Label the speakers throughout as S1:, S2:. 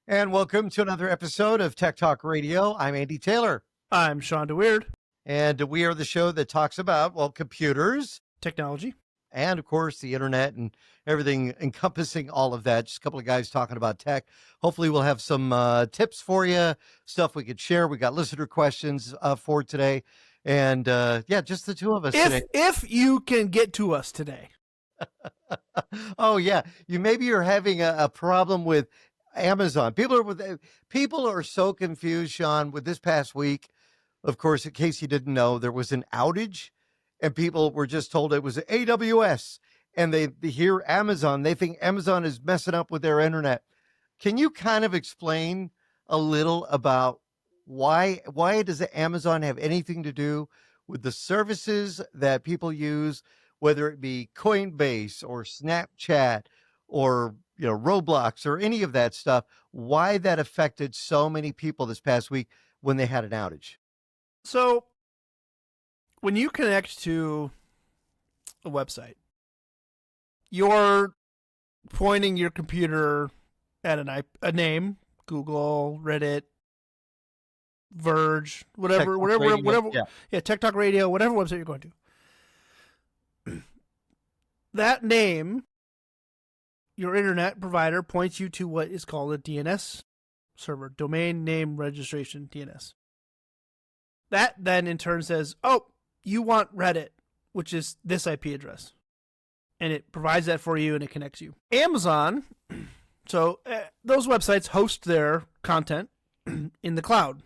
S1: And welcome to another episode of Tech Talk Radio. I'm Andy Taylor.
S2: I'm Shawn DeWeird.
S1: And we are the show that talks about, well, computers,
S2: technology,
S1: and of course the internet and everything encompassing all of that. Just a couple of guys talking about tech. Hopefully we'll have some tips for you, stuff we could share. We got listener questions for today. And yeah, just the two of us today.
S2: If you can get to us today.
S1: Oh, yeah. Maybe you're having a problem with Amazon. People are so confused, Shawn, with this past week. Of course, in case you didn't know, there was an outage and people were just told it was AWS, and they hear Amazon. They think Amazon is messing up with their internet. Can you kind of explain a little about why does Amazon have anything to do with the services that people use, whether it be Coinbase or Snapchat or Roblox or any of that stuff, why that affected so many people this past week when they had an outage?
S2: So when you connect to a website, you're pointing your computer at a name, Google, Reddit, Verge, whatever, TechTalkRadio, whatever website you're going to. That name, your internet provider, points you to what is called a DNS server, domain name registration, DNS. That then in turn says, oh, you want Reddit, which is this IP address. And it provides that for you and it connects you. Amazon, so those websites host their content in the cloud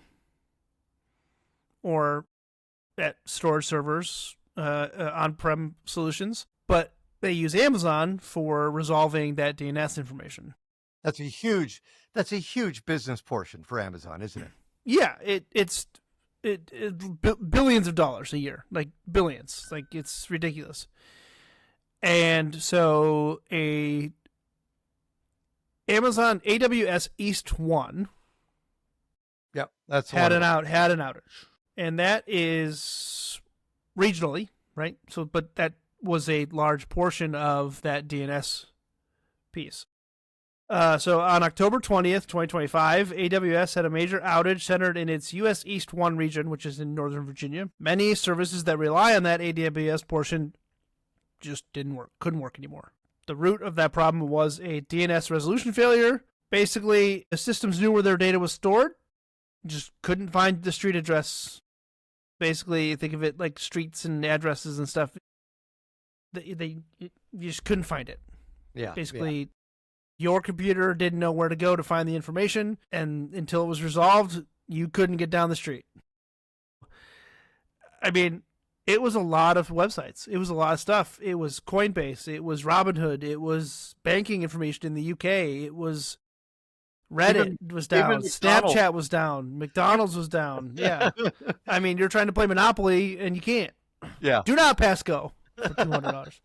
S2: or at storage servers, on-prem solutions. But they use Amazon for resolving that DNS information.
S1: That's a huge business portion for Amazon, isn't it?
S2: Yeah, it's billions of dollars a year, like billions, like it's ridiculous. And so Amazon AWS East 1 had an outage, and that is regionally, right? So but that was a large portion of that DNS piece. So on October 20th, 2025, AWS had a major outage centered in its US East 1 region, which is in Northern Virginia. Many services that rely on that AWS portion just couldn't work anymore. The root of that problem was a DNS resolution failure. Basically, the systems knew where their data was stored, just couldn't find the street address. Basically, think of it like streets and addresses and stuff. You just couldn't find it.
S1: Yeah.
S2: Basically, your computer didn't know where to go to find the information, and until it was resolved, you couldn't get down the street. I mean, it was a lot of websites. It was a lot of stuff. It was Coinbase. It was Robinhood. It was banking information in the UK. It was Reddit was down. Snapchat was down. McDonald's was down. Yeah. I mean, you're trying to play Monopoly, and you can't.
S1: Yeah.
S2: Do not pass go for $200.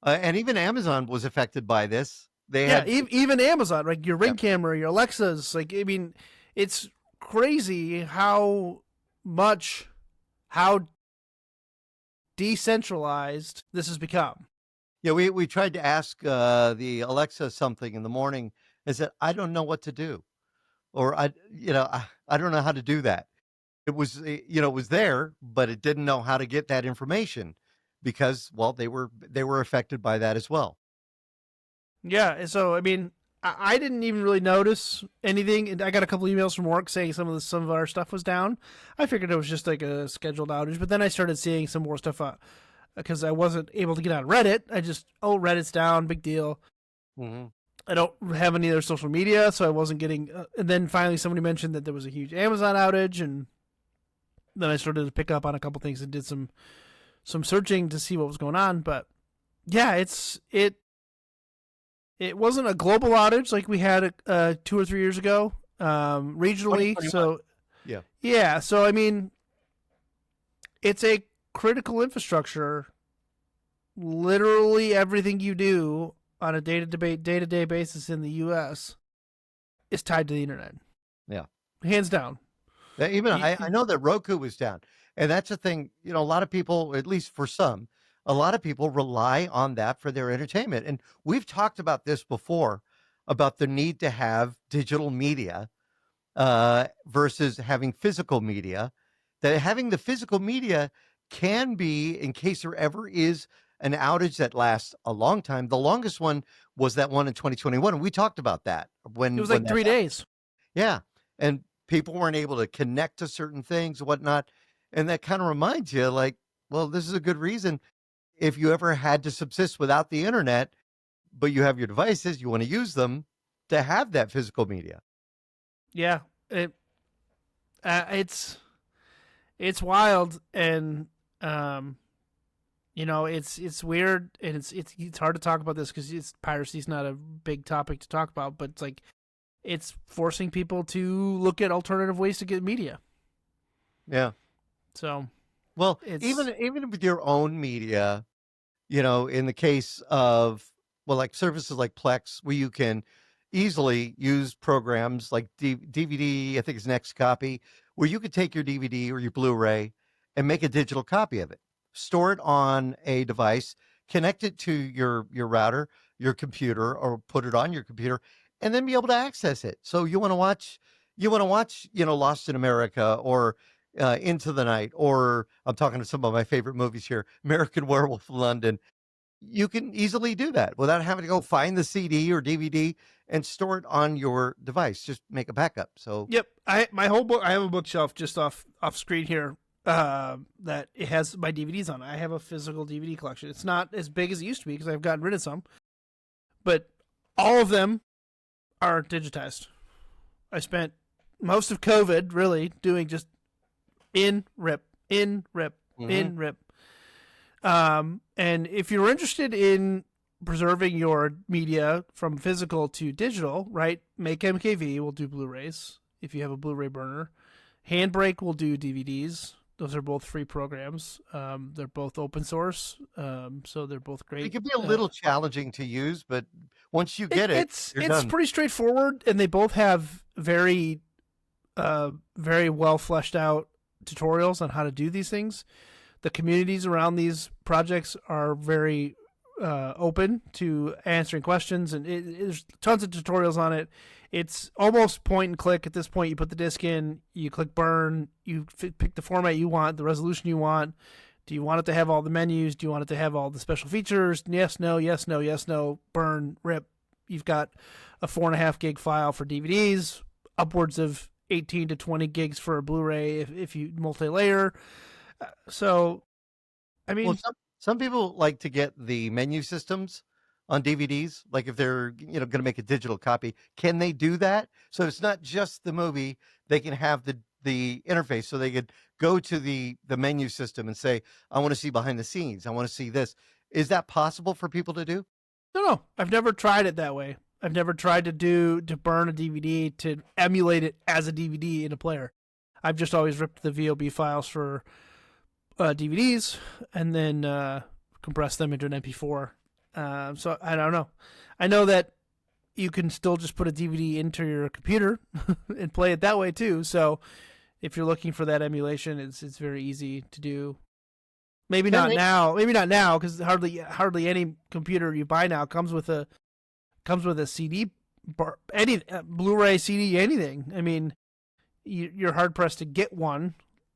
S1: And even Amazon was affected by this.
S2: Even Amazon, like your Ring camera, your Alexas, like, I mean, it's crazy how decentralized this has become.
S1: Yeah, we tried to ask the Alexa something in the morning and said, I don't know what to do. Or I don't know how to do that. It was, it was there, but it didn't know how to get that information. Because, well, they were affected by that as well.
S2: Yeah, so I mean, I didn't even really notice anything. And I got a couple emails from work saying some of our stuff was down. I figured it was just like a scheduled outage, but then I started seeing some more stuff because I wasn't able to get on Reddit. Reddit's down, big deal.
S1: Mm-hmm.
S2: I don't have any other social media, so I wasn't getting. And then finally, somebody mentioned that there was a huge Amazon outage, and then I started to pick up on a couple things and did some searching to see what was going on. But yeah, it wasn't a global outage like we had 2 or 3 years ago, regionally. So yeah. So I mean, it's a critical infrastructure. Literally everything you do on a day-to-day basis in the U.S. is tied to the internet.
S1: Yeah,
S2: hands down.
S1: Even I know that Roku was down. And that's the thing, a lot of people, at least for some, a lot of people rely on that for their entertainment. And we've talked about this before about the need to have digital media versus having physical media. That having the physical media can be, in case there ever is an outage that lasts a long time. The longest one was that one in 2021, and we talked about that
S2: It was
S1: when
S2: like
S1: that
S2: 3 days.
S1: yeah. And people weren't able to connect to certain things, whatnot. And that kind of reminds you, like, well, this is a good reason. If you ever had to subsist without the internet, but you have your devices, you want to use them to have that physical media.
S2: Yeah, it's wild, and it's weird, and it's hard to talk about this because piracy's not a big topic to talk about, but it's like it's forcing people to look at alternative ways to get media.
S1: Yeah.
S2: So,
S1: Well,
S2: it's
S1: even with your own media, in the case of, well, like services like Plex, where you can easily use programs like DVD, I think it's Next Copy, where you could take your DVD or your Blu-ray and make a digital copy of it, store it on a device, connect it to your router, your computer, or put it on your computer, and then be able to access it. So you want to watch, Lost in America or Into the Night, or I'm talking to some of my favorite movies here, American Werewolf in London. You can easily do that without having to go find the CD or DVD and store it on your device. Just make a backup. So,
S2: yep. My whole book. I have a bookshelf just off screen here. That it has my DVDs on. I have a physical DVD collection. It's not as big as it used to be because I've gotten rid of some, but all of them are digitized. I spent most of COVID really doing just in rip, in rip, in rip. And if you're interested in preserving your media from physical to digital, right? MakeMKV will do Blu-rays if you have a Blu-ray burner. HandBrake will do DVDs. Those are both free programs. They're both open source, so they're both great.
S1: It can be a little challenging to use, but once you get
S2: it's
S1: done.
S2: pretty straightforward, and they both have very, very well fleshed out tutorials on how to do these things. The communities around these projects are very open to answering questions, and there's tons of tutorials on it. It's almost point and click at this point. You put the disc in, you click burn, you pick the format you want, the resolution you want. Do you want it to have all the menus? Do you want it to have all the special features? Yes, no, yes, no, yes, no, burn, rip. You've got a 4.5 gig file for DVDs, upwards of 18 to 20 gigs for a Blu-ray if you multi-layer. So, I mean,
S1: Well, some people like to get the menu systems on DVDs, like if they're going to make a digital copy. Can they do that? So it's not just the movie; they can have the interface, so they could go to the menu system and say, "I want to see behind the scenes. I want to see this." Is that possible for people to do?
S2: no, I've never tried it that way. I've never tried to burn a DVD to emulate it as a DVD in a player. I've just always ripped the VOB files for DVDs and then compress them into an MP4. So I don't know. I know that you can still just put a DVD into your computer and play it that way too. So if you're looking for that emulation, it's very easy to do. Maybe not now. Maybe not now because hardly any computer you buy now comes with a CD, any Blu-ray, CD, anything. I mean, you're hard pressed to get one,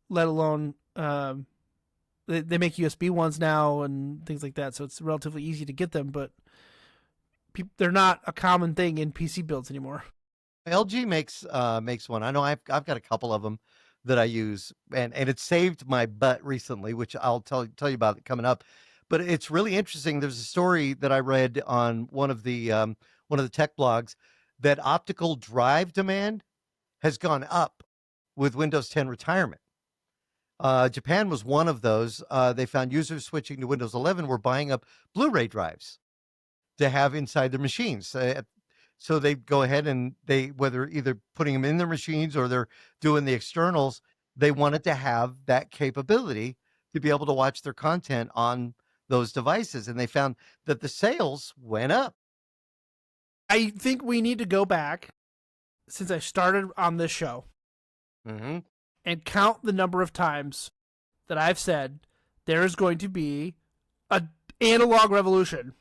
S2: let alone they make USB ones now and things like that. So it's relatively easy to get them, but they're not a common thing in PC builds anymore.
S1: LG makes one. I know I've got a couple of them that I use, and it saved my butt recently, which I'll tell you about it coming up. But it's really interesting. There's a story that I read on one of the tech blogs that optical drive demand has gone up with Windows 10 retirement. Japan was one of those. They found users switching to Windows 11 were buying up Blu-ray drives to have inside their machines. So they go ahead and whether either putting them in their machines or they're doing the externals, they wanted to have that capability to be able to watch their content on those devices. And they found that the sales went up.
S2: I think we need to go back since I started on this show and count the number of times that I've said there is going to be an analog revolution.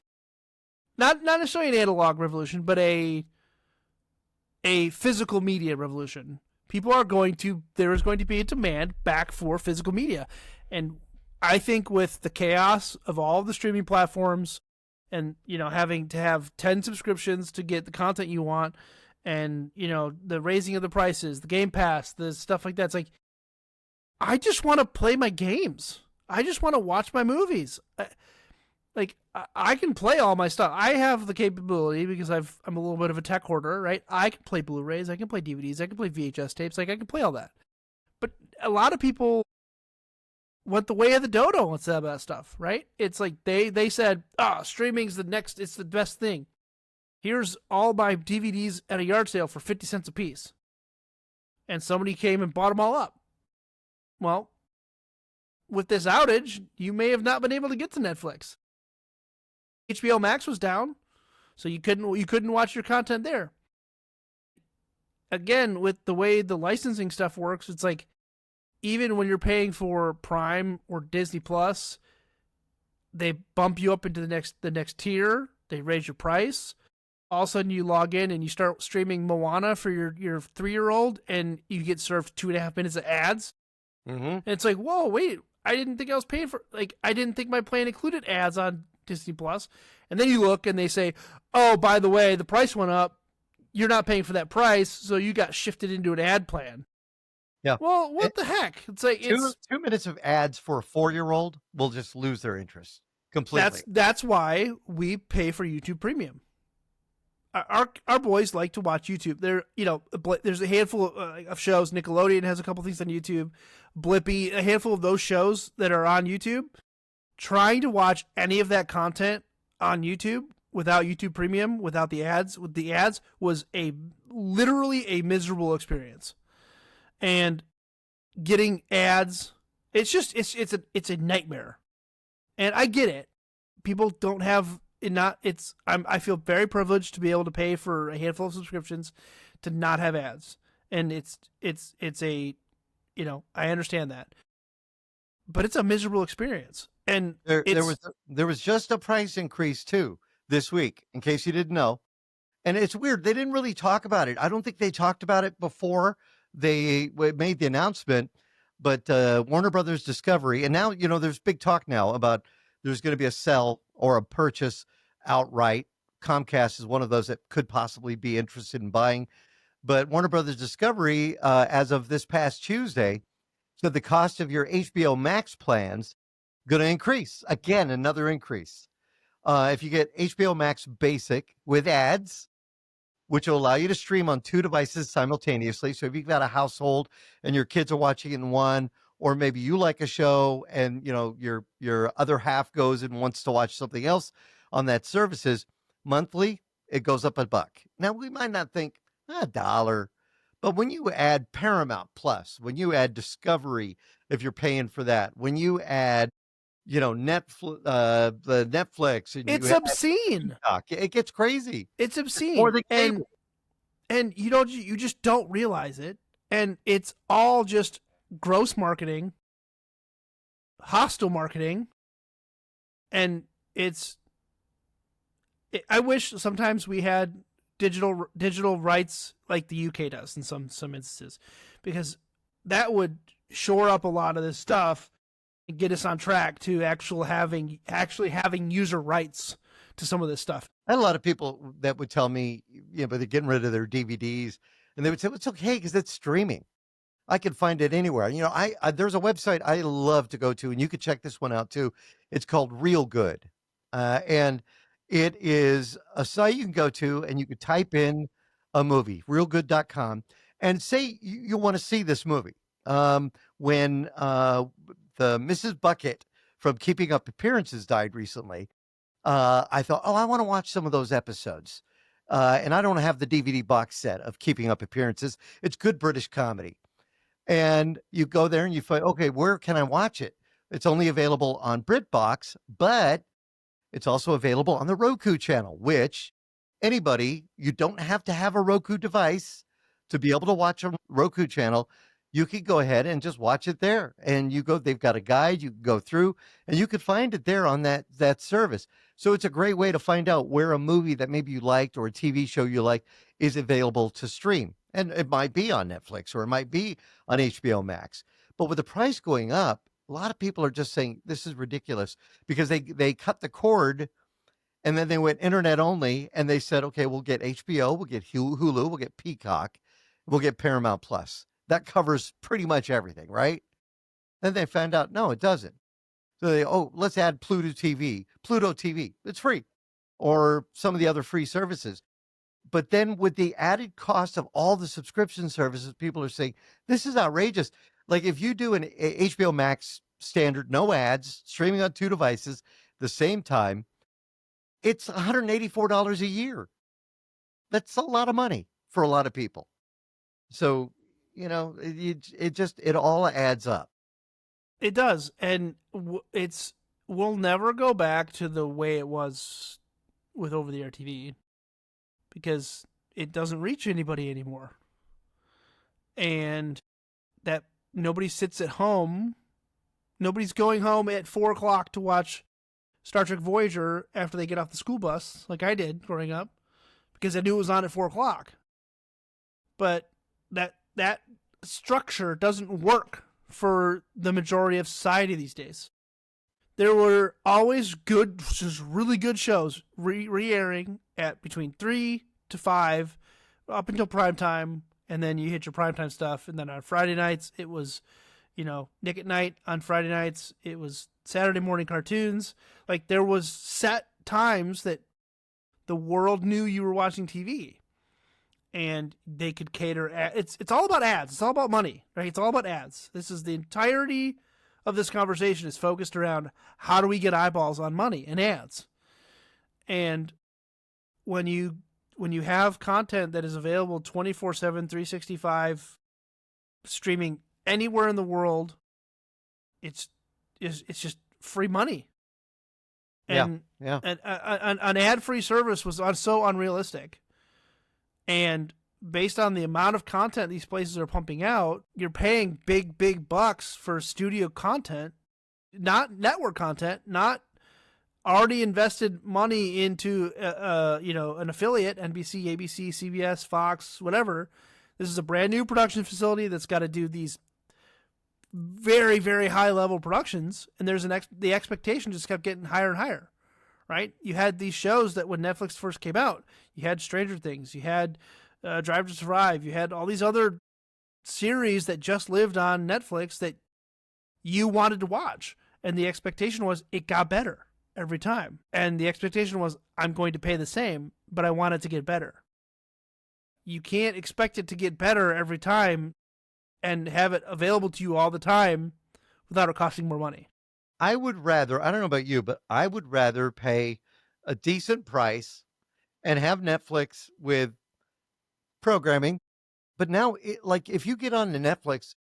S2: Not necessarily an analog revolution, but a a physical media revolution. There is going to be a demand back for physical media. And I think with the chaos of all of the streaming platforms and, having to have 10 subscriptions to get the content you want and, the raising of the prices, the Game Pass, the stuff like that, it's like, I just want to play my games. I just want to watch my movies. I can play all my stuff. I have the capability because I'm a little bit of a tech hoarder, right? I can play Blu-rays, I can play DVDs, I can play VHS tapes, I can play all that. But a lot of people went the way of the dodo with some of that stuff, right? It's like they said, streaming's it's the best thing. Here's all my DVDs at a yard sale for 50 cents a piece. And somebody came and bought them all up. Well, with this outage, you may have not been able to get to Netflix. HBO Max was down, so you couldn't watch your content there. Again, with the way the licensing stuff works, it's like even when you're paying for Prime or Disney Plus, they bump you up into the next tier. They raise your price. All of a sudden, you log in and you start streaming Moana for your 3-year-old, and you get served 2.5 minutes of ads.
S1: Mm-hmm.
S2: And it's like, whoa, wait! I didn't think I was paying for. I didn't think my plan included ads on Disney Plus. And then you look and they say, oh, by the way, the price went up. You're not paying for that price, so you got shifted into an ad plan.
S1: Yeah.
S2: Well, what the heck? It's like
S1: 2 minutes of ads for a 4-year-old will just lose their interest completely.
S2: That's why we pay for YouTube Premium. Our boys like to watch YouTube. There's a handful of shows. Nickelodeon has a couple things on YouTube. Blippi, a handful of those shows that are on YouTube. Trying to watch any of that content on YouTube without YouTube Premium, with the ads, was literally a miserable experience. And getting ads, it's a nightmare. And I get it. People don't have I feel very privileged to be able to pay for a handful of subscriptions to not have ads. And I understand that. But it's a miserable experience. And
S1: there was just a price increase too this week, in case you didn't know. And it's weird. They didn't really talk about it. I don't think they talked about it before they made the announcement, but Warner Brothers Discovery, and now, there's big talk now about there's going to be a sell or a purchase outright. Comcast is one of those that could possibly be interested in buying. But Warner Brothers Discovery, as of this past Tuesday, said the cost of your HBO Max plans going to increase. Again, another increase. If you get HBO Max Basic with ads, which will allow you to stream on 2 devices simultaneously. So if you've got a household and your kids are watching it in one, or maybe you like a show and your other half goes and wants to watch something else on that services, monthly, it goes up $1. Now, we might not think $1, but when you add Paramount Plus, when you add Discovery, if you're paying for that, when you add Netflix, the Netflix, and
S2: it's obscene.
S1: It gets crazy.
S2: It's obscene.
S1: More than cable.
S2: And you just don't realize it. And it's all just gross marketing, hostile marketing, and I wish sometimes we had digital rights like the UK does in some instances, because that would shore up a lot of this stuff and get us on track to actually having user rights to some of this stuff.
S1: I had a lot of people that would tell me, but they're getting rid of their DVDs, and they would say, well, it's okay because it's streaming. I can find it anywhere. I there's a website I love to go to, and you could check this one out too. It's called Real Good. And it is a site you can go to, and you could type in a movie, realgood.com, and say you want to see this movie. When the Mrs. Bucket from Keeping Up Appearances died recently, I thought, I want to watch some of those episodes. And I don't have the DVD box set of Keeping Up Appearances. It's good British comedy. And you go there and you find, okay, where can I watch it? It's only available on BritBox, but it's also available on the Roku channel, which you don't have to have a Roku device to be able to watch a Roku channel. you could go ahead and just watch it there. And they've got a guide you can go through, and you could find it there on that service. So it's a great way to find out where a movie that maybe you liked or a TV show you like is available to stream. And it might be on Netflix or it might be on HBO Max. But with the price going up, a lot of people are just saying this is ridiculous because they cut the cord and then they went internet only and they said, okay, we'll get HBO, we'll get Hulu, we'll get Peacock, we'll get Paramount Plus. That covers pretty much everything, right? Then they found out, no, it doesn't. So let's add Pluto TV. It's free. Or some of the other free services. But then with the added cost of all the subscription services, people are saying, this is outrageous. Like if you do an HBO Max standard, no ads, streaming on 2 devices, the same time, it's $184 a year. That's a lot of money for a lot of people. So, it all adds up.
S2: It does. And we'll never go back to the way it was with over-the-air TV because it doesn't reach anybody anymore. And that nobody sits at home. Nobody's going home at 4 o'clock to watch Star Trek Voyager after they get off the school bus, like I did growing up, because I knew it was on at 4 o'clock. But that structure doesn't work for the majority of society these days. There were always just really good shows re-airing at between 3 to 5 up until prime time, and then you hit your primetime stuff. And then on Friday nights, it was, Nick at Night. On Friday nights, it was Saturday morning cartoons. Like, there was set times that the world knew you were watching TV. And they could cater. It's all about ads. It's all about money, right? It's all about ads. This is the entirety of this conversation is focused around how do we get eyeballs on money and ads. And when you have content that is available 24/7, 365, streaming anywhere in the world, it's just free money. And an ad-free service was so unrealistic. And based on the amount of content these places are pumping out, you're paying big bucks for studio content, not network content, not already invested money into, an affiliate, NBC, ABC, CBS, Fox, whatever. This is a brand new production facility that's got to do these very, very high level productions. And there's the expectation just kept getting higher and higher. Right? You had these shows that when Netflix first came out, you had Stranger Things, you had Drive to Survive, you had all these other series that just lived on Netflix that you wanted to watch. And the expectation was it got better every time. And the expectation was I'm going to pay the same, but I want it to get better. You can't expect it to get better every time and have it available to you all the time without it costing more money.
S1: I would rather, I don't know about you, but I would rather pay a decent price and have Netflix with programming. But now, if you get on the Netflix,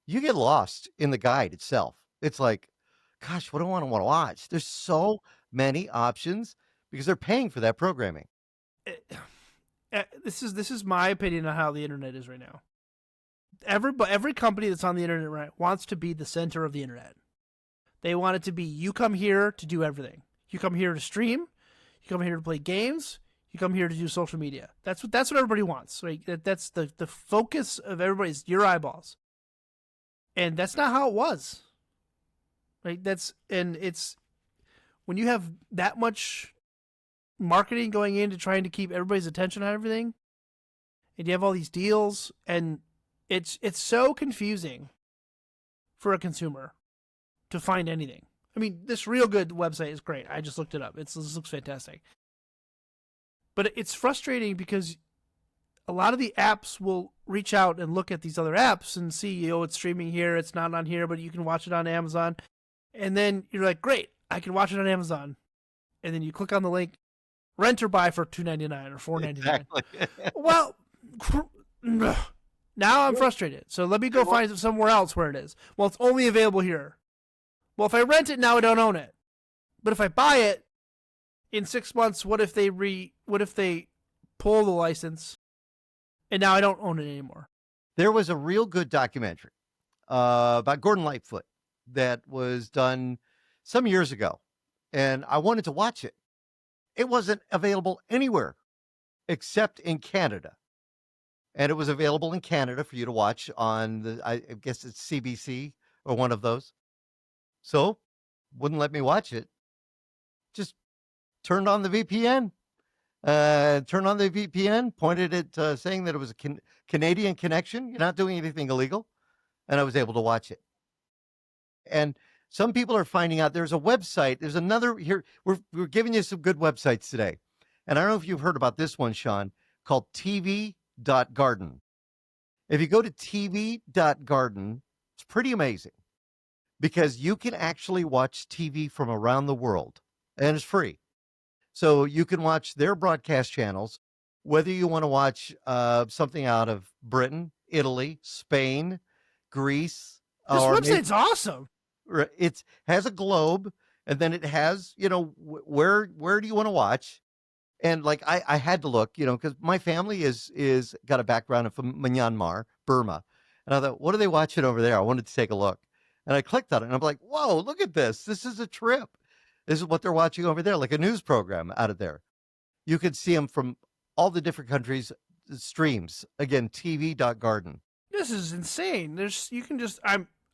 S1: you get lost in the guide itself. It's like, gosh, what do I want to watch? There's so many options because they're paying for that programming.
S2: This is my opinion on how the internet is right now. Every company that's on the internet right wants to be the center of the internet. They want it to be, you come here to do everything. You come here to stream. You come here to play games. You come here to do social media. That's what everybody wants. Right? That's the focus of everybody's your eyeballs. And that's not how it was. Right? It's when you have that much marketing going into trying to keep everybody's attention on everything, and you have all these deals, and it's so confusing for a consumer to find anything. I mean, this Real Good website is great. I just looked it up. This looks fantastic. But it's frustrating because a lot of the apps will reach out and look at these other apps and see, it's streaming here, it's not on here, but you can watch it on Amazon. And then you're like, great, I can watch it on Amazon. And then you click on the link, rent or buy for $2.99 or $4.99.
S1: Exactly.
S2: Well, now I'm frustrated. So let me go find it somewhere else where it is. Well, it's only available here. Well, if I rent it now, I don't own it. But if I buy it in 6 months, what if they pull the license and now I don't own it anymore?
S1: There was a Real Good documentary about Gordon Lightfoot that was done some years ago, and I wanted to watch it. It wasn't available anywhere except in Canada, and it was available in Canada for you to watch on I guess it's CBC or one of those. So wouldn't let me watch it. Just turned on the VPN. Turned on the VPN, pointed it, saying that it was a Canadian connection. You're not doing anything illegal, and I was able to watch it. And some people are finding out there's a website. There's another here. We're giving you some good websites today, and I don't know if you've heard about this one, Shawn, called TV.garden. If you go to TV.garden, it's pretty amazing because you can actually watch TV from around the world, and it's free. So you can watch their broadcast channels, whether you want to watch something out of Britain, Italy, Spain, Greece,
S2: This
S1: or
S2: website's awesome.
S1: it has a globe, and then it has, where do you want to watch? And like I had to look, because my family is got a background from Myanmar, Burma, and I thought, what are they watching over there? I wanted to take a look, and I clicked on it, and I'm like, whoa, look at this! This is a trip. This is what they're watching over there, like a news program out of there. You could see them from all the different countries' streams. Again, TV.garden.
S2: This is insane.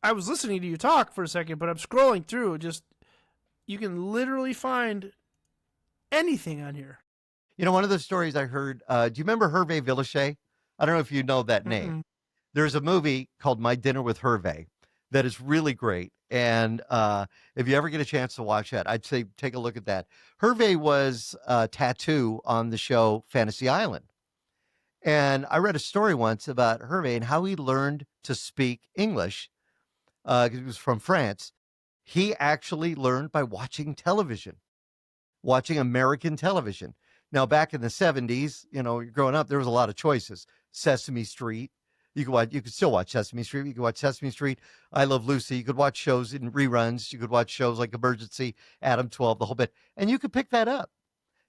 S2: I was listening to you talk for a second, but I'm scrolling through. You can literally find anything on here.
S1: One of the stories I heard, do you remember Hervé Villachet? I don't know if you know that name. There's a movie called My Dinner with Hervé that is really great. And if you ever get a chance to watch that, I'd say take a look at that. Hervé was Tattoo on the show Fantasy Island. And I read a story once about Hervé and how he learned to speak English because he was from France. He actually learned by watching television, watching American television. Now, back in the 70s, you're growing up, there was a lot of choices. Sesame Street. You could still watch Sesame Street. You could watch Sesame Street, I Love Lucy. You could watch shows in reruns. You could watch shows like Emergency, Adam 12, the whole bit. And you could pick that up.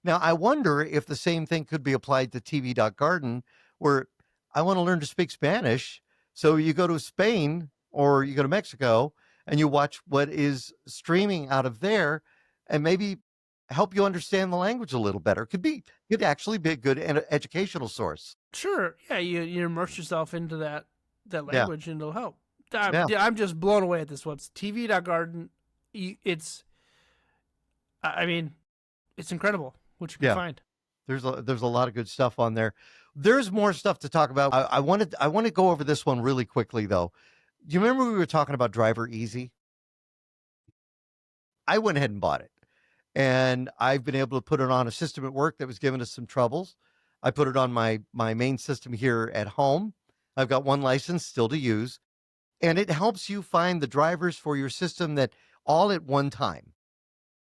S1: Now, I wonder if the same thing could be applied to TV.garden, where I want to learn to speak Spanish. So you go to Spain or you go to Mexico and you watch what is streaming out of there and maybe help you understand the language a little better. Could actually be a good educational source.
S2: Sure. Yeah, you immerse yourself into that language and it'll help.
S1: Yeah.
S2: I'm just blown away at this website. TV.garden. It's incredible what you can find.
S1: There's a lot of good stuff on there. There's more stuff to talk about. I want to go over this one really quickly though. Do you remember we were talking about Driver Easy? I went ahead and bought it. And I've been able to put it on a system at work that was giving us some troubles. I put it on my main system here at home. I've got one license still to use. And it helps you find the drivers for your system that all at one time.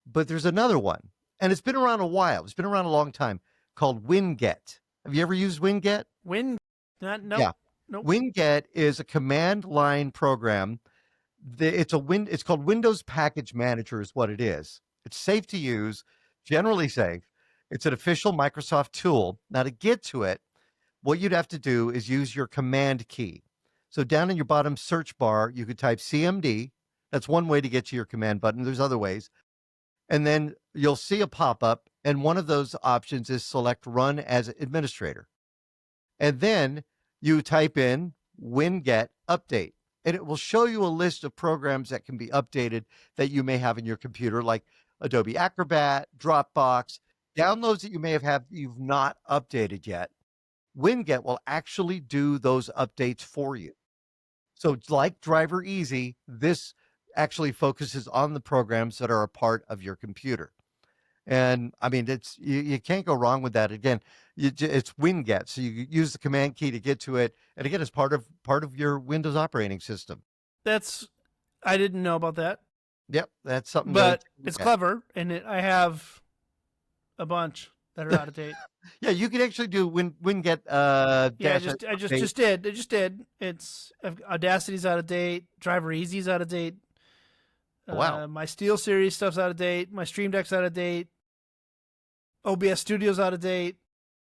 S1: But there's another one. And it's been around a while. It's been around a long time called WinGet. Have you ever used WinGet?
S2: No.
S1: Yeah.
S2: Nope.
S1: WinGet is a command line program. It's called Windows Package Manager is what it is. It's safe to use, generally safe. It's an official Microsoft tool. Now, to get to it, what you'd have to do is use your command key. So down in your bottom search bar, you could type CMD. That's one way to get to your command button. There's other ways. And then you'll see a pop-up, and one of those options is select Run as Administrator. And then you type in WinGet Update, and it will show you a list of programs that can be updated that you may have in your computer, like Adobe Acrobat, Dropbox, downloads that you may have you've not updated yet. WinGet will actually do those updates for you. So like Driver Easy, this actually focuses on the programs that are a part of your computer. And I mean, you can't go wrong with that. Again, it's WinGet, so you use the command key to get to it, and again, it's part of your Windows operating system.
S2: I didn't know about that.
S1: Yep, that's something.
S2: But it's clever, and I have a bunch that are out of date.
S1: Yeah, you can actually do WinGet.
S2: Yeah, I just did. It's Audacity's out of date. Driver Easy's out of date.
S1: Wow.
S2: My Steel Series stuff's out of date. My Stream Deck's out of date. OBS Studio's out of date.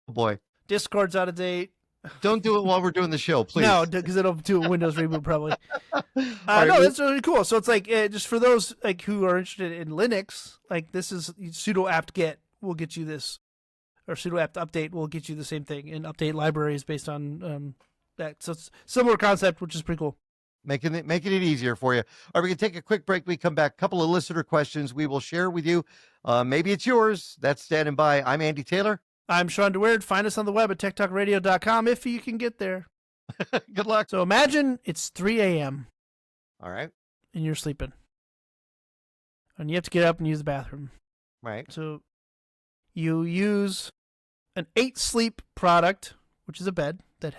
S1: Oh boy.
S2: Discord's out of date.
S1: Don't do it while we're doing the show, please.
S2: No, because it'll do a Windows reboot probably.
S1: All right,
S2: No, that's really cool. So it's like just for those like who are interested in Linux, like this is sudo apt-get will get you this, or sudo apt-update will get you the same thing, and update libraries based on that. So it's similar concept, which is pretty cool.
S1: Making it easier for you. All right, we're going to take a quick break. We come back. A couple of listener questions we will share with you. Maybe it's yours. That's standing by. I'm Andy Taylor.
S2: I'm Shawn DeWeerd. Find us on the web at TechTalkRadio.com if you can get there.
S1: Good luck.
S2: So imagine it's 3 a.m.
S1: All right.
S2: and you're sleeping. And you have to get up and use the bathroom.
S1: Right.
S2: So you use an 8-sleep product, which is a bed that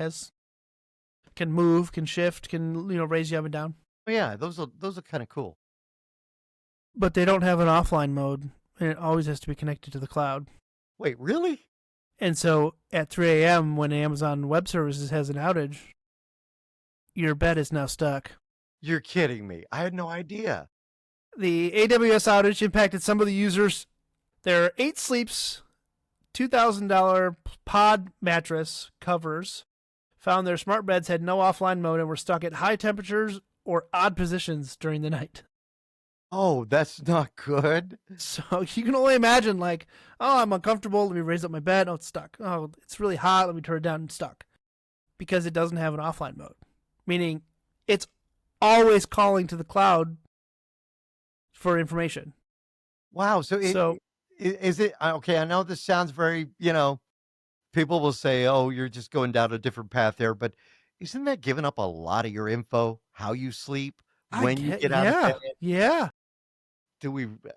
S2: can move, can shift, can raise you up and down.
S1: Oh, yeah, those are kind of cool.
S2: But they don't have an offline mode, and it always has to be connected to the cloud.
S1: Wait, really?
S2: And so at 3 a.m. when Amazon Web Services has an outage, your bed is now stuck.
S1: You're kidding me. I had no idea.
S2: The AWS outage impacted some of the users. Their 8 Sleeps $2,000 pod mattress covers found their smart beds had no offline mode and were stuck at high temperatures or odd positions during the night.
S1: Oh, that's not good.
S2: So you can only imagine, like, oh, I'm uncomfortable. Let me raise up my bed. Oh, it's stuck. Oh, it's really hot. Let me turn it down. It's stuck. Because it doesn't have an offline mode. Meaning it's always calling to the cloud for information.
S1: Wow. So is it okay? I know this sounds very, people will say, oh, you're just going down a different path there. But isn't that giving up a lot of your info, how you sleep, when you get out of bed?
S2: Yeah.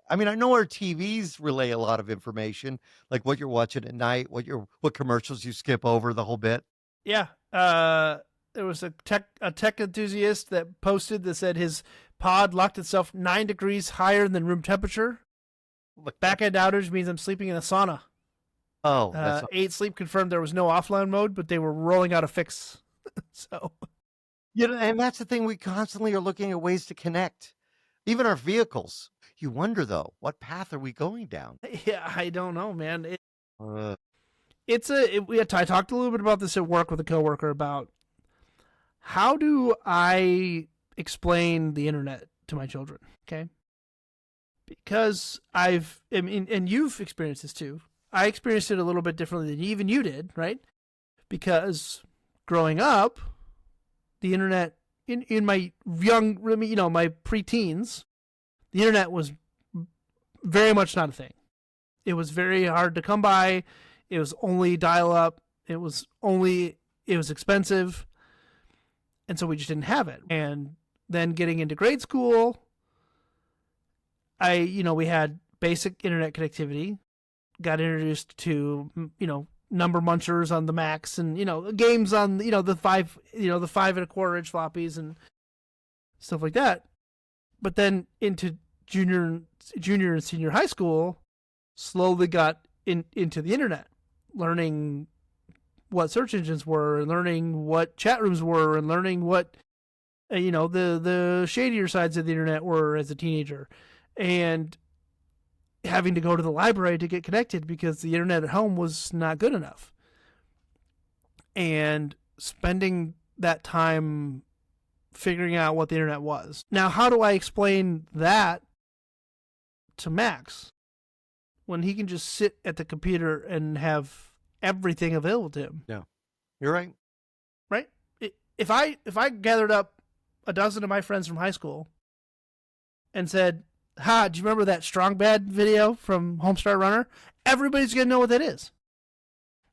S1: I know our TVs relay a lot of information, like what you're watching at night, what commercials you skip over, the whole bit.
S2: Yeah. There was a tech enthusiast that posted that said his pod locked itself 9 degrees higher than room temperature. Back-end outage means I'm sleeping in a sauna.
S1: Oh, that's
S2: 8 Sleep confirmed there was no offline mode, but they were rolling out a fix. So,
S1: and that's the thing. We constantly are looking at ways to connect, even our vehicles. You wonder though, what path are we going down?
S2: Yeah, I don't know, man. I talked a little bit about this at work with a coworker about how do I explain the internet to my children, okay? Because and you've experienced this too. I experienced it a little bit differently than even you did, right? Because growing up, the internet, in my my preteens, the internet was very much not a thing. It was very hard to come by. It was only dial-up. It was expensive. And so we just didn't have it. And then getting into grade school, we had basic internet connectivity, got introduced to, number munchers on the Macs and, games on, the 5 1/4 inch floppies and stuff like that. But then into junior and senior high school, slowly got into the internet, learning what search engines were, and learning what chat rooms were, and learning what the shadier sides of the internet were as a teenager, and having to go to the library to get connected because the internet at home was not good enough, and spending that time figuring out what the internet was. Now, how do I explain that to Max when he can just sit at the computer and have everything available to him?
S1: Yeah, you're right.
S2: Right? If I gathered up a dozen of my friends from high school and said, do you remember that Strong Bad video from Homestar Runner? Everybody's going to know what that is.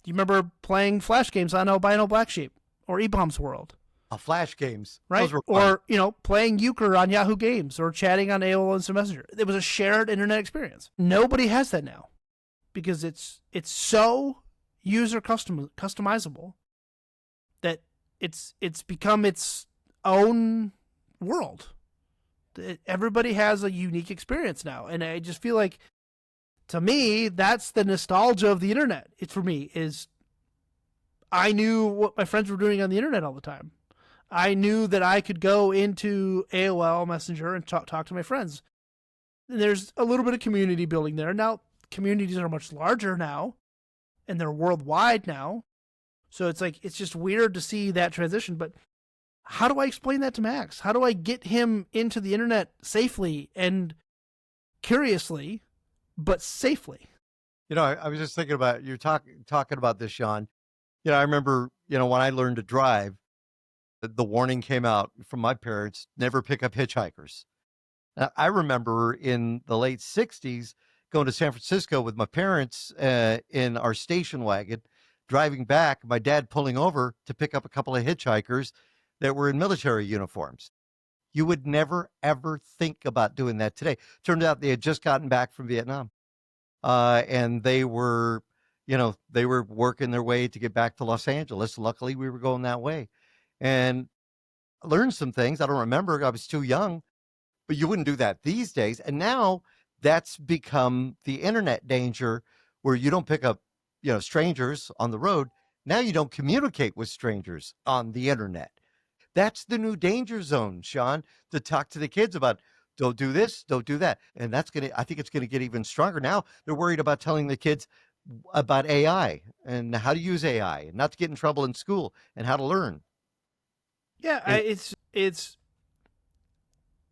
S2: Do you remember playing Flash games on Albino Black Sheep or E-Bombs World?
S1: Flash games.
S2: Right?
S1: Those were fun.
S2: Or, playing Euchre on Yahoo Games or chatting on AOL Instant Messenger. It was a shared internet experience. Nobody has that now because it's so user customizable that it's become its own world. Everybody has a unique experience now, and I just feel like, to me, that's the nostalgia of the internet. It for me is, I knew what my friends were doing on the internet all the time. I knew that I could go into AOL Messenger and talk to my friends. And there's a little bit of community building there. Now, communities are much larger now, and they're worldwide now. So it's like, it's just weird to see that transition. But how do I explain that to Max? How do I get him into the internet safely and curiously, but safely?
S1: I was just thinking about you're talking about this, Shawn. I remember, when I learned to drive, the warning came out from my parents: never pick up hitchhikers. Now, I remember in the late '60s going to San Francisco with my parents in our station wagon, driving back. My dad pulling over to pick up a couple of hitchhikers that were in military uniforms. You would never ever think about doing that today. Turned out they had just gotten back from Vietnam, and they were working their way to get back to Los Angeles. Luckily, we were going that way, and I learned some things. I don't remember. I was too young, but you wouldn't do that these days. And now that's become the internet danger, where you don't pick up, strangers on the road. Now you don't communicate with strangers on the internet. That's the new danger zone, Shawn, to talk to the kids about. Don't do this, don't do that. And I think it's going to get even stronger. Now they're worried about telling the kids about AI and how to use AI and not to get in trouble in school and how to learn.
S2: Yeah,
S1: And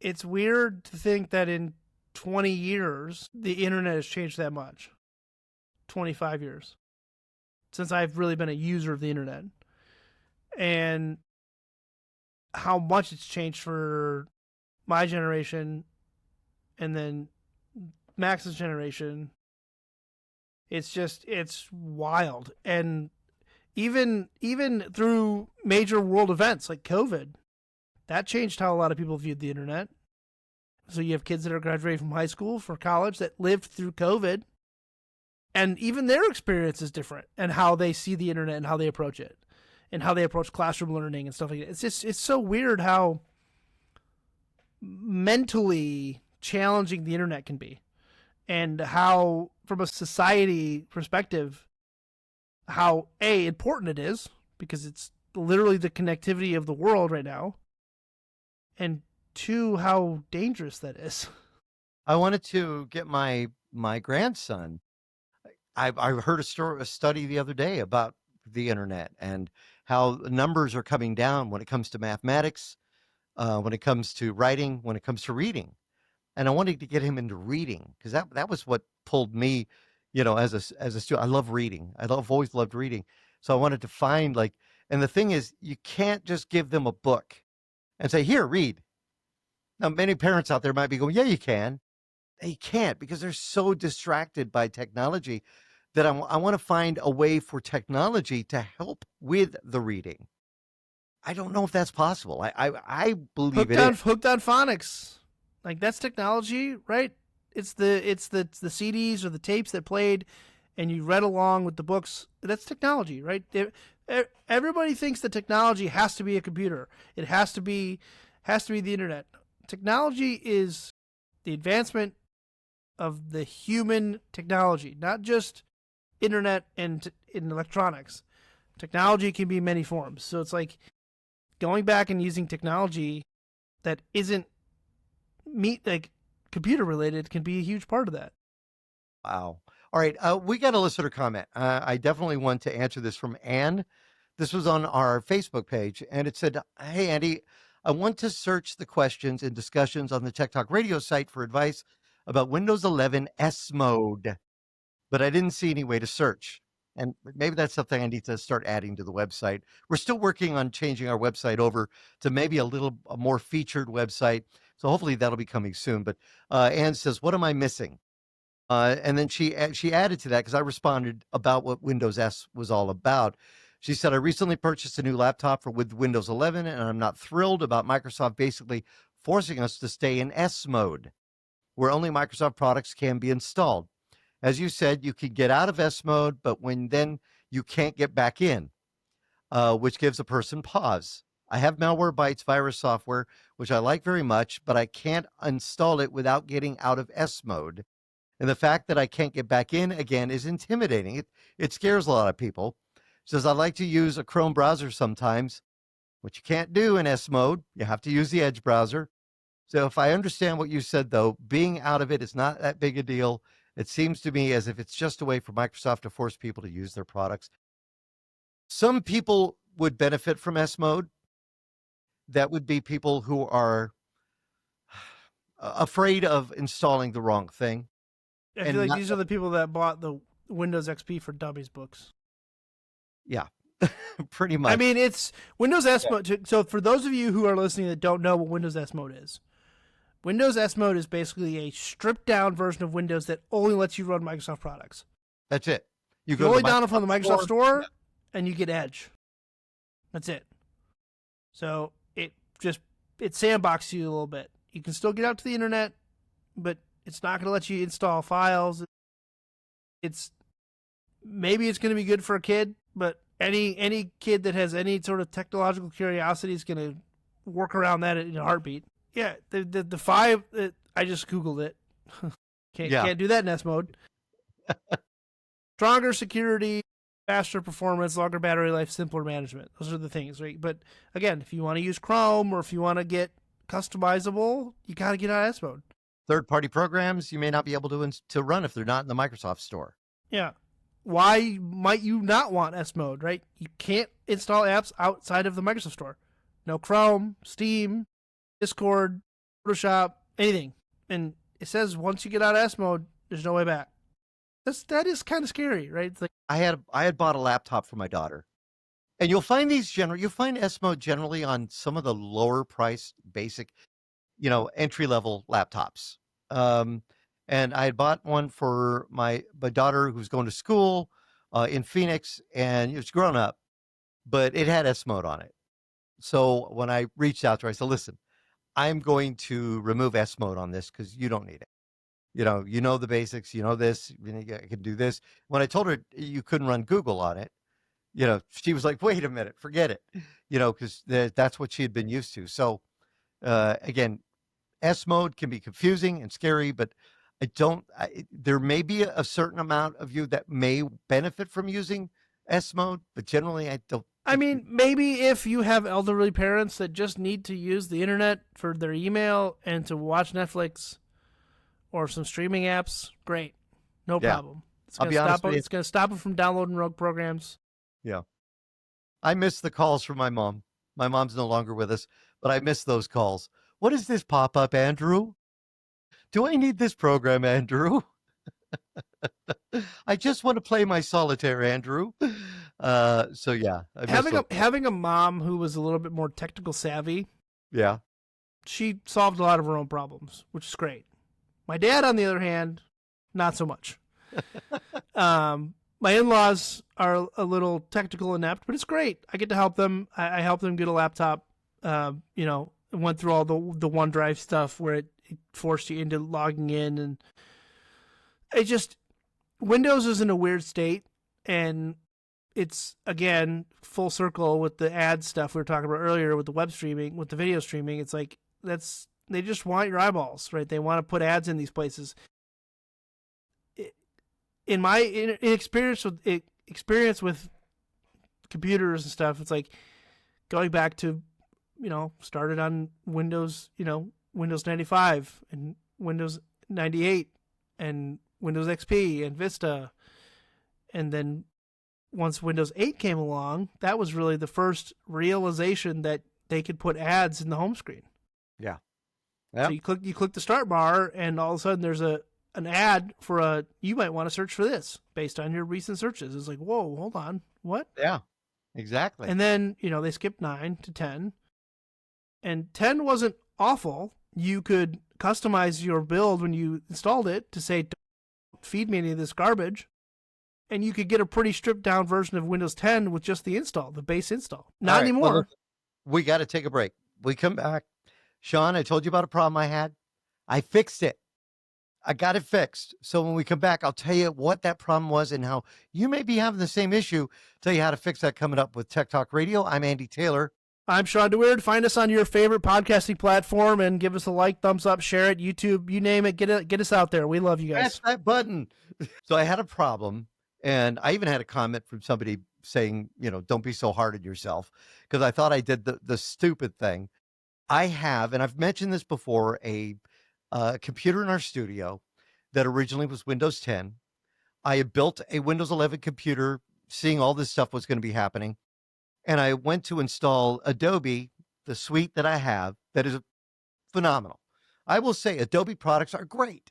S2: it's weird to think that in 20 years the internet has changed that much. 25 years since I've really been a user of the internet, and how much it's changed for my generation and then Max's generation. It's wild. And even through major world events like COVID, that changed how a lot of people viewed the internet. So you have kids that are graduating from high school for college that lived through COVID, and even their experience is different, and how they see the internet and how they approach it and how they approach classroom learning and stuff like that. It's so weird how mentally challenging the internet can be, and how, from a society perspective, how important it is, because it's literally the connectivity of the world right now, and two, how dangerous that is.
S1: I wanted to get my grandson. I heard a study the other day about the internet and how numbers are coming down when it comes to mathematics, when it comes to writing, when it comes to reading. And I wanted to get him into reading because that was what pulled me, as a student. I love reading. I've always loved reading. So I wanted to find, like, and the thing is, you can't just give them a book and say, here, read. Now, many parents out there might be going, yeah, you can. They can't, because they're so distracted by technology that I want to find a way for technology to help with the reading. I don't know if that's possible. I believe it is.
S2: Hooked on phonics, like, that's technology, right? It's the CDs or the tapes that played, and you read along with the books. That's technology, right? Everybody thinks that technology has to be a computer. It has to be the internet. Technology is the advancement of the human technology, not just internet and in electronics. Technology can be many forms. So it's like going back and using technology that isn't computer related can be a huge part of that.
S1: Wow. All right. We got a listener comment. I definitely want to answer this from Anne. This was on our Facebook page, and it said, hey, Andy, I want to search the questions and discussions on the Tech Talk Radio site for advice about Windows 11 S mode, but I didn't see any way to search. And maybe that's something I need to start adding to the website. We're still working on changing our website over to maybe a more featured website. So hopefully that'll be coming soon. But Anne says, what am I missing? And then she added to that, because I responded about what Windows S was all about. She said, I recently purchased a new laptop with Windows 11, and I'm not thrilled about Microsoft basically forcing us to stay in S mode, where only Microsoft products can be installed. As you said, you can get out of S mode, but then you can't get back in, which gives a person pause. I have Malwarebytes virus software, which I like very much, but I can't install it without getting out of S mode. And the fact that I can't get back in again is intimidating. It scares a lot of people. Says, I like to use a Chrome browser sometimes, which you can't do in S mode. You have to use the Edge browser. So if I understand what you said, though, being out of it is not that big a deal. It seems to me as if it's just a way for Microsoft to force people to use their products. Some people would benefit from S mode. That would be people who are afraid of installing the wrong thing.
S2: I feel
S1: And
S2: like
S1: not,
S2: these are the people that bought the Windows XP for Dummies books.
S1: yeah, pretty
S2: I
S1: much.
S2: mean, it's Windows S
S1: Yeah.
S2: mode. So for those of you who are listening that don't know what Windows S mode is, Windows S mode is basically a stripped down version of Windows that only lets you run Microsoft products.
S1: That's it.
S2: You
S1: go to
S2: only
S1: the
S2: download from the Microsoft Store,
S1: Yeah.
S2: and you get Edge. That's it. So it sandboxes you a little bit. You can still get out to the internet, but it's not going to let you install files. Maybe it's going to be good for a kid, but any kid that has any sort of technological curiosity is going to work around that in a heartbeat. Yeah, the 5. I just Googled it. Can't do that in S mode. Stronger security, faster performance, longer battery life, simpler management. Those are the things, right? But again, if you want to use Chrome or if you want to get customizable, you got to get out of S mode.
S1: Third-party programs you may not be able to run if they're not in the Microsoft Store.
S2: Yeah. Why might you not want S mode, right? You can't install apps outside of the Microsoft Store. No Chrome, Steam, Discord, Photoshop, anything. And it says once you get out of S mode, there's no way back. That is kind of scary, right? It's like
S1: I had bought a laptop for my daughter, and you'll find S mode generally on some of the lower priced basic, entry level laptops. And I had bought one for my daughter who's going to school in Phoenix, and it's grown up, but it had S mode on it. So when I reached out to her, I said, "Listen, I'm going to remove S mode on this because you don't need it. You know the basics. You know this. I can do this." When I told her you couldn't run Google on it, she was like, "Wait a minute, forget it." Because that's what she had been used to. So again, S mode can be confusing and scary, but there may be a certain amount of you that may benefit from using S mode, but generally I don't.
S2: I mean, maybe if you have elderly parents that just need to use the internet for their email and to watch Netflix or some streaming apps, great. No problem. It's going to stop them from downloading rogue programs.
S1: Yeah. I miss the calls from my mom. My mom's no longer with us, but I miss those calls. What is this pop-up, Andrew? Do I need this program, Andrew? I just want to play my solitaire, Andrew. So yeah,
S2: having a mom who was a little bit more technical savvy.
S1: Yeah,
S2: she solved a lot of her own problems, which is great. My dad, on the other hand, not so much. My in-laws are a little technical inept, but it's great. I get to help them. I helped them get a laptop. Went through all the OneDrive stuff where it forced you into logging in, and Windows is in a weird state, and it's again full circle with the ad stuff we were talking about earlier with the web streaming, with the video streaming. It's like they just want your eyeballs, right? They want to put ads in these places. In my experience with computers and stuff, it's like going back to started on Windows, Windows 95 and Windows 98 and Windows XP and Vista. And then once Windows 8 came along, that was really the first realization that they could put ads in the home screen.
S1: Yeah.
S2: Yep. So you click the start bar, and all of a sudden there's an ad for you might want to search for this based on your recent searches. It's like, whoa, hold on. What?
S1: Yeah, exactly.
S2: And then, they skipped 9 to 10. And 10 wasn't awful. You could customize your build when you installed it to say, don't feed me any of this garbage. And you could get a pretty stripped down version of Windows 10 with just the install, the base install. Not anymore.
S1: Well, we got to take a break. We come back. Shawn, I told you about a problem I had. I fixed it. I got it fixed. So when we come back, I'll tell you what that problem was and how you may be having the same issue. Tell you how to fix that coming up with Tech Talk Radio. I'm Andy Taylor.
S2: I'm Shawn DeWeerd. Find us on your favorite podcasting platform and give us a like, thumbs up, share it, YouTube, you name it. Get us out there. We love you guys.
S1: Press that button. So I had a problem, and I even had a comment from somebody saying, don't be so hard on yourself, because I thought I did the stupid thing. I have, and I've mentioned this before, a computer in our studio that originally was Windows 10. I had built a Windows 11 computer seeing all this stuff was going to be happening. And I went to install Adobe, the suite that I have that is phenomenal. I will say Adobe products are great.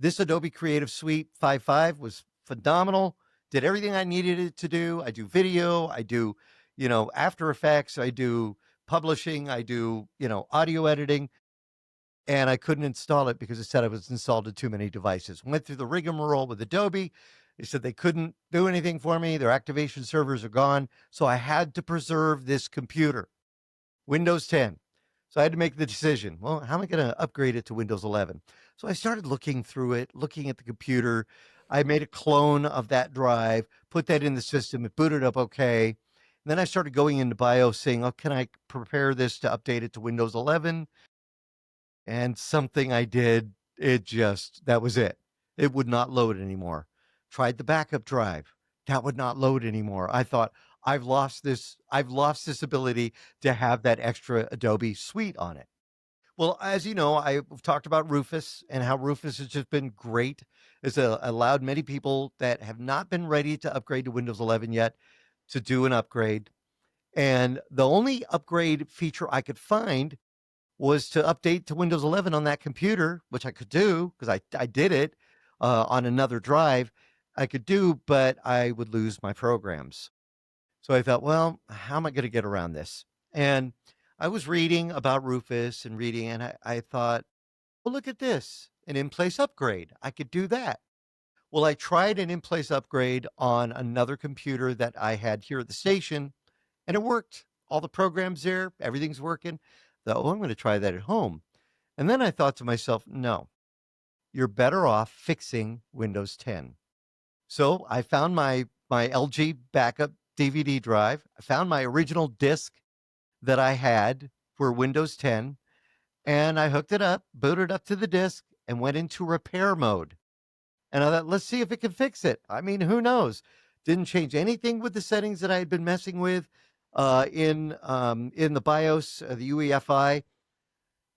S1: This Adobe Creative Suite 5.5 was phenomenal. Did everything I needed it to do. I do video, I do, After Effects, I do publishing, I do, audio editing. And I couldn't install it because it said I was installed to too many devices. Went through the rigmarole with Adobe. They said they couldn't do anything for me. Their activation servers are gone. So I had to preserve this computer, Windows 10. So I had to make the decision. Well, how am I going to upgrade it to Windows 11? So I started looking through it, looking at the computer. I made a clone of that drive, put that in the system. It booted up okay. And then I started going into BIOS saying, oh, can I prepare this to update it to Windows 11? And something I did, that was it. It would not load anymore. Tried the backup drive. That would not load anymore. I thought, I've lost this ability to have that extra Adobe suite on it. Well, as you know, I've talked about Rufus and how Rufus has just been great. It's allowed many people that have not been ready to upgrade to Windows 11 yet to do an upgrade. And the only upgrade feature I could find was to update to Windows 11 on that computer, which I could do because I did it on another drive. I could do, but I would lose my programs. So I thought, well, how am I going to get around this? And I was reading about Rufus and I thought, well, look at this, an in-place upgrade. I could do that. Well, I tried an in-place upgrade on another computer that I had here at the station, and it worked. All the programs there, everything's working. Though, I'm going to try that at home. And then I thought to myself, no, you're better off fixing Windows 10. So I found my LG backup DVD drive. I found my original disk that I had for Windows 10, and I hooked it up, booted up to the disk, and went into repair mode. And I thought, let's see if it can fix it. I mean, who knows? Didn't change anything with the settings that I had been messing with in the BIOS, the UEFI,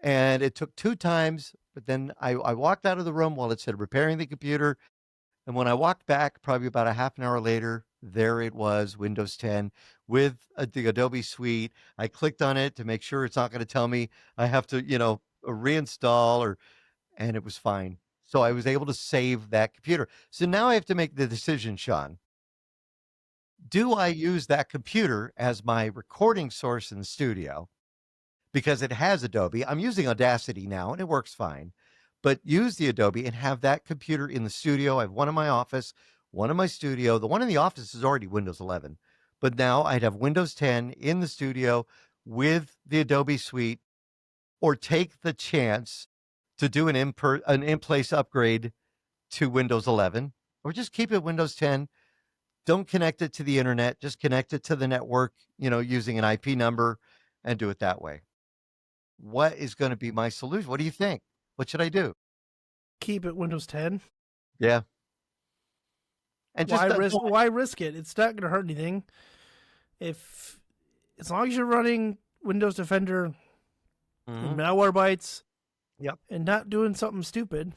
S1: and it took 2 times. But then I walked out of the room while it said repairing the computer, and when I walked back, probably about a half an hour later, there it was, Windows 10 with the Adobe Suite. I clicked on it to make sure it's not going to tell me I have to, reinstall, and it was fine. So I was able to save that computer. So now I have to make the decision, Shawn. Do I use that computer as my recording source in the studio because it has Adobe? I'm using Audacity now and it works fine, but use the Adobe and have that computer in the studio. I have one in my office, one in my studio. The one in the office is already Windows 11, but now I'd have Windows 10 in the studio with the Adobe Suite, or take the chance to do an in-place upgrade to Windows 11, or just keep it Windows 10. Don't connect it to the internet. Just connect it to the network, using an IP number, and do it that way. What is going to be my solution? What do you think? What should I do?
S2: Keep it Windows 10.
S1: Yeah. And just
S2: why risk it? It's not going to hurt anything. As long as you're running Windows Defender, and Malwarebytes,
S1: yep,
S2: and not doing something stupid,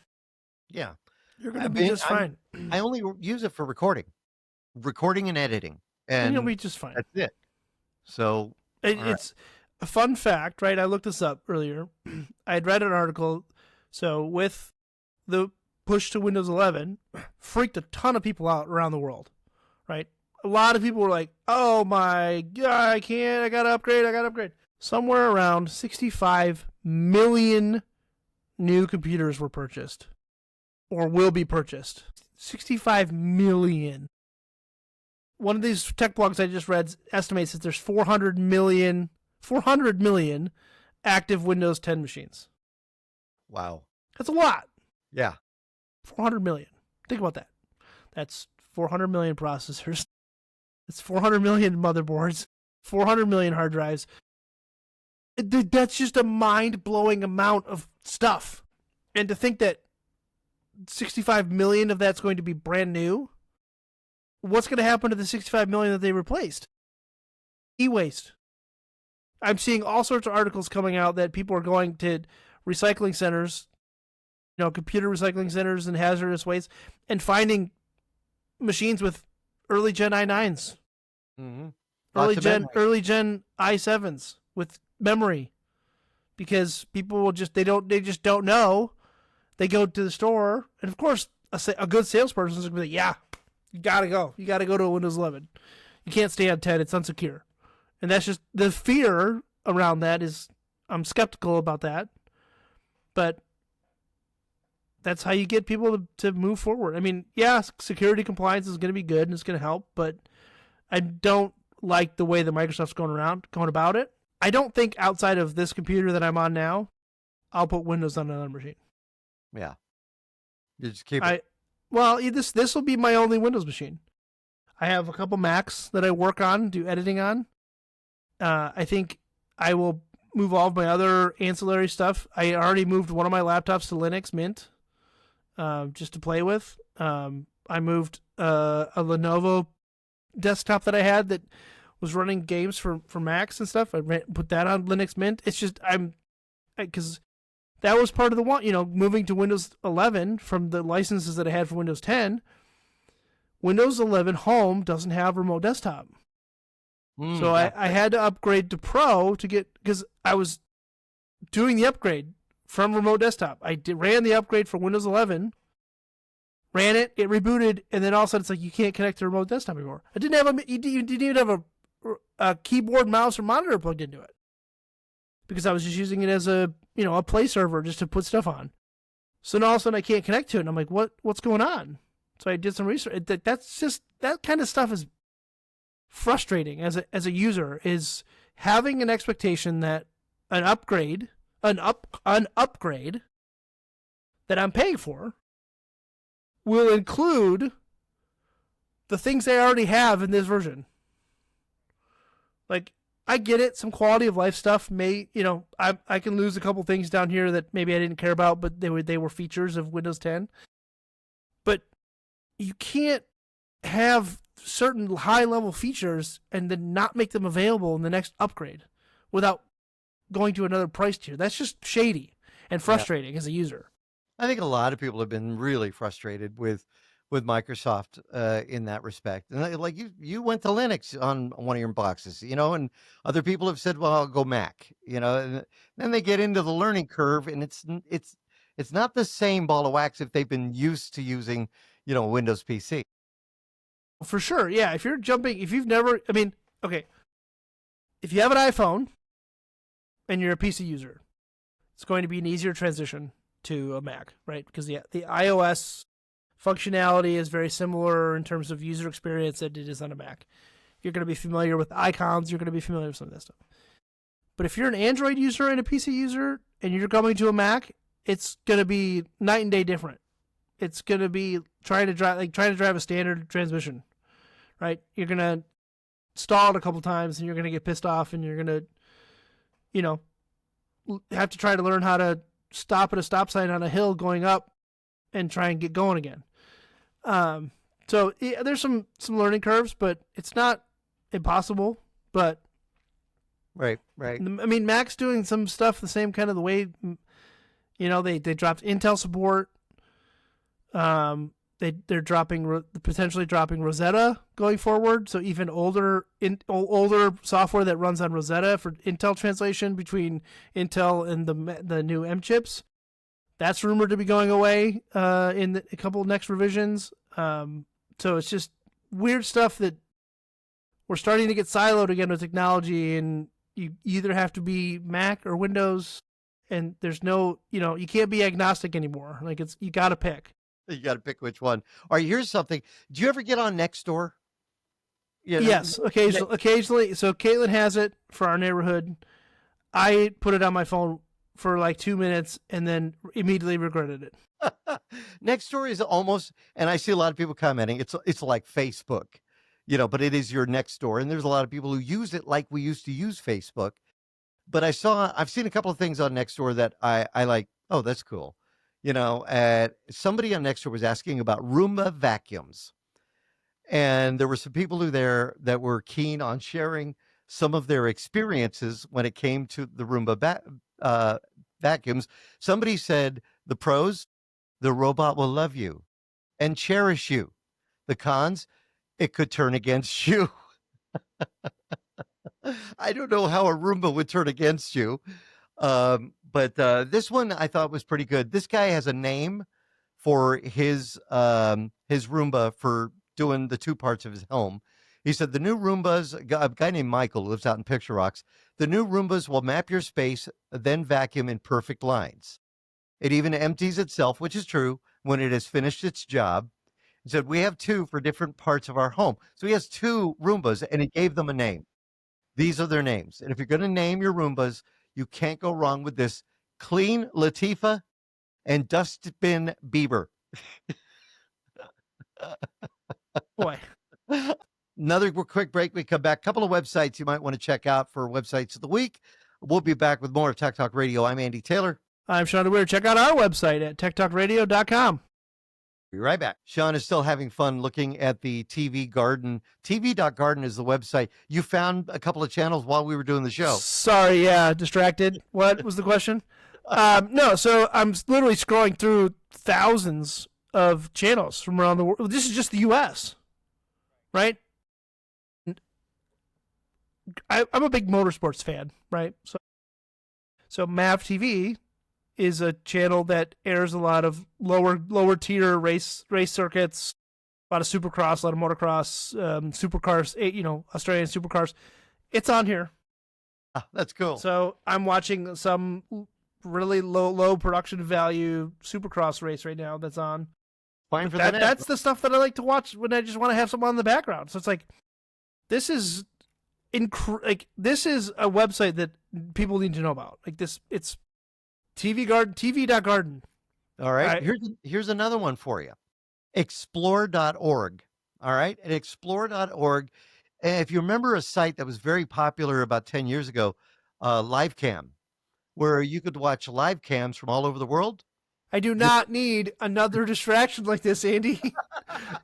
S1: yeah,
S2: you're going to be just fine.
S1: I only use it for recording and editing, and
S2: you'll be just fine.
S1: That's it. So
S2: it's a fun fact, right? I looked this up earlier. I had read an article. So with the push to Windows 11, freaked a ton of people out around the world, right? A lot of people were like, oh my God, I can't, I got to upgrade. Somewhere around 65 million new computers were purchased or will be purchased. 65 million. One of these tech blogs I just read estimates that there's 400 million active Windows 10 machines.
S1: Wow.
S2: That's a lot.
S1: Yeah.
S2: 400 million. Think about that. That's 400 million processors. It's 400 million motherboards, 400 million hard drives. That's just a mind-blowing amount of stuff. And to think that 65 million of that's going to be brand new, what's going to happen to the 65 million that they replaced? E-waste. I'm seeing all sorts of articles coming out that people are going to recycling centers, computer recycling centers and hazardous waste, and finding machines with early Gen i9s,
S1: Mm-hmm. Lots of memory.
S2: early Gen i7s with memory, because people will just they just don't know. They go to the store, and of course, a good salesperson is going to be like, "Yeah, you gotta go. You gotta go to a Windows 11. You can't stay on 10. It's unsecure." And that's just the fear around that. Is I'm skeptical about that, but that's how you get people to move forward. I mean, yeah, security compliance is going to be good and it's going to help, but I don't like the way that Microsoft's going about it. I don't think outside of this computer that I'm on now, I'll put Windows on another machine.
S1: Yeah. You just keep it.
S2: Well, this will be my only Windows machine. I have a couple Macs that I work on, do editing on. I think I will move all of my other ancillary stuff. I already moved one of my laptops to Linux Mint, just to play with. I moved a Lenovo desktop that I had that was running games for Macs and stuff. I put that on Linux Mint. It's just because that was part of the one, moving to Windows 11 from the licenses that I had for Windows 10. Windows 11 Home doesn't have remote desktop. So I had to upgrade to Pro because I was doing the upgrade from remote desktop. I ran the upgrade for Windows 11, ran it rebooted, and then all of a sudden it's like you can't connect to remote desktop anymore. I didn't even have a keyboard, mouse, or monitor plugged into it because I was just using it as a play server just to put stuff on. So now all of a sudden I can't connect to it, and I'm like, what's going on? So I did some research. That kind of stuff is frustrating as a user, is having an expectation that an upgrade that I'm paying for will include the things I already have in this version. Like, I get it, some quality of life stuff may, I can lose a couple things down here that maybe I didn't care about, but they were features of Windows 10. But you can't have certain high-level features and then not make them available in the next upgrade without going to another price tier. That's just shady and frustrating as a user.
S1: I think a lot of people have been really frustrated with Microsoft in that respect. And like you went to Linux on one of your boxes, and other people have said, well, I'll go Mac, and then they get into the learning curve, and it's not the same ball of wax if they've been used to using, Windows PC.
S2: For sure. Yeah. If you've never, okay. If you have an iPhone and you're a PC user, it's going to be an easier transition to a Mac, right? Because the iOS functionality is very similar in terms of user experience that it is on a Mac. You're going to be familiar with icons. You're going to be familiar with some of that stuff. But if you're an Android user and a PC user and you're coming to a Mac, it's going to be night and day different. It's going to be trying to drive a standard transmission, right? You're going to stall it a couple times and you're going to get pissed off and you're going to, have to try to learn how to stop at a stop sign on a hill going up and try and get going again. So there's some learning curves, but it's not impossible. But
S1: right.
S2: Mac's doing some stuff the same kind of the way, they dropped Intel support. They're potentially dropping Rosetta going forward. So even older software that runs on Rosetta for Intel translation between Intel and the new M chips, that's rumored to be going away in a couple of next revisions. So it's just weird stuff that we're starting to get siloed again with technology, and you either have to be Mac or Windows, and there's no, you can't be agnostic anymore. Like you got to pick.
S1: You got to pick which one. All right, here's something. Do you ever get on Nextdoor?
S2: Yes, occasionally. So Caitlin has it for our neighborhood. I put it on my phone for like 2 minutes and then immediately regretted it.
S1: Nextdoor is almost, and I see a lot of people commenting, it's like Facebook, but it is your Nextdoor. And there's a lot of people who use it like we used to use Facebook. But I've seen a couple of things on Nextdoor that I like, oh, that's cool. Somebody on Nextdoor was asking about Roomba vacuums. And there were some people that were keen on sharing some of their experiences when it came to the Roomba vacuums. Somebody said the pros, the robot will love you and cherish you. The cons, it could turn against you. I don't know how a Roomba would turn against you. But this one I thought was pretty good. This guy has a name for his Roomba for doing the two parts of his home. He said the new Roombas, a guy named Michael who lives out in Picture Rocks, the new Roombas will map your space, then vacuum in perfect lines. It even empties itself, which is true, when it has finished its job. He said, we have two for different parts of our home. So he has two Roombas and he gave them a name. These are their names. And if you're going to name your Roombas, you can't go wrong with this: Clean Latifah and Dustbin Bieber.
S2: Boy.
S1: Another quick break. We come back. A couple of websites you might want to check out for websites of the week. We'll be back with more of Tech Talk Radio. I'm Andy Taylor.
S2: I'm Shawn DeWeer. Check out our website at TechTalkRadio.com.
S1: Be right back. Shawn is still having fun looking at the TV Garden. TV.garden is the website. You found a couple of channels while we were doing the show.
S2: Sorry, yeah, distracted. What was the question? No, so I'm literally scrolling through thousands of channels from around the world. This is just the U.S., right? I'm a big motorsports fan, right? So MAV TV is a channel that airs a lot of lower tier race circuits, a lot of supercross, a lot of motocross, supercars, Australian supercars. It's on here.
S1: Oh, that's cool.
S2: So I'm watching some really low production value supercross race right now that's on.
S1: Fine for
S2: that's the stuff that I like to watch when I just want to have something on the background. So it's like, this is this is a website that people need to know about. Like this, it's TV.garden.
S1: All right. Here's another one for you. Explore.org. All right. At explore.org. And if you remember a site that was very popular about 10 years ago, LiveCam, where you could watch live cams from all over the world.
S2: I do not need another distraction like this, Andy.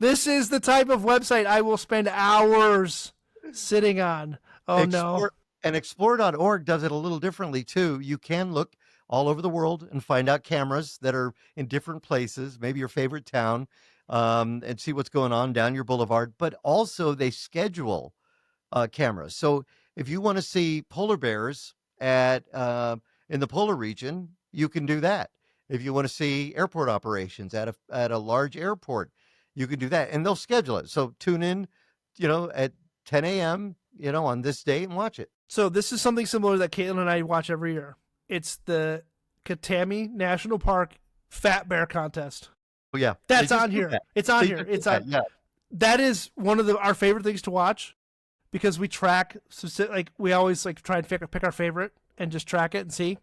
S2: This is the type of website I will spend hours sitting on. Oh, no.
S1: And explore.org does it a little differently, too. You can look all over the world and find out cameras that are in different places, maybe your favorite town, and see what's going on down your boulevard. But also they schedule cameras. So if you want to see polar bears in the polar region, you can do that. If you want to see airport operations at a large airport, you can do that. And they'll schedule it. So tune in, at 10 a.m., on this date and watch it.
S2: So this is something similar that Caitlin and I watch every year. It's the Katami National Park Fat Bear Contest.
S1: Oh, yeah.
S2: That's on here. It's on here. It's on.
S1: Yeah.
S2: That is one of our favorite things to watch because we track, we always try and pick our favorite and just track it and see.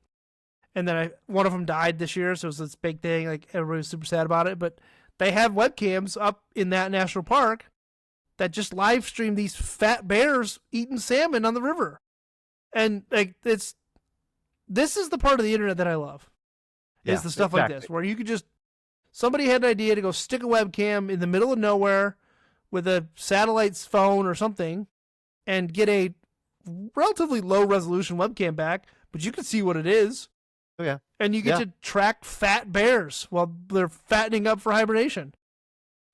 S2: And then one of them died this year, so it was this big thing. Like, everybody was super sad about it. But they have webcams up in that national park that just live stream these fat bears eating salmon on the river. And this is the part of the internet that I love. Is the stuff like this, where you could just, somebody had an idea to go stick a webcam in the middle of nowhere with a satellite's phone or something and get a relatively low resolution webcam back, but you can see what it is.
S1: Oh, yeah.
S2: And you get to track fat bears while they're fattening up for hibernation.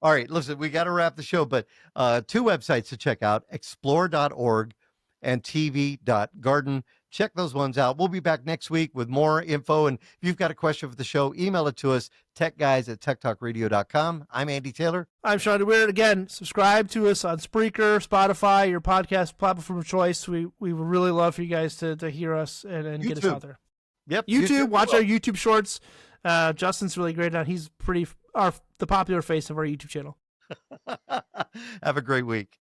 S1: All right, listen, we got to wrap the show, but two websites to check out: explore.org and tv.garden. Check those ones out. We'll be back next week with more info. And if you've got a question for the show, email it to us, techguys@techtalkradio.com. I'm Andy Taylor.
S2: I'm Shawn DeWeer. Again, subscribe to us on Spreaker, Spotify, your podcast platform of choice. We would really love for you guys to hear us and get us out there.
S1: Yep.
S2: YouTube, watch our YouTube shorts. Justin's really great on. He's the popular face of our YouTube channel.
S1: Have a great week.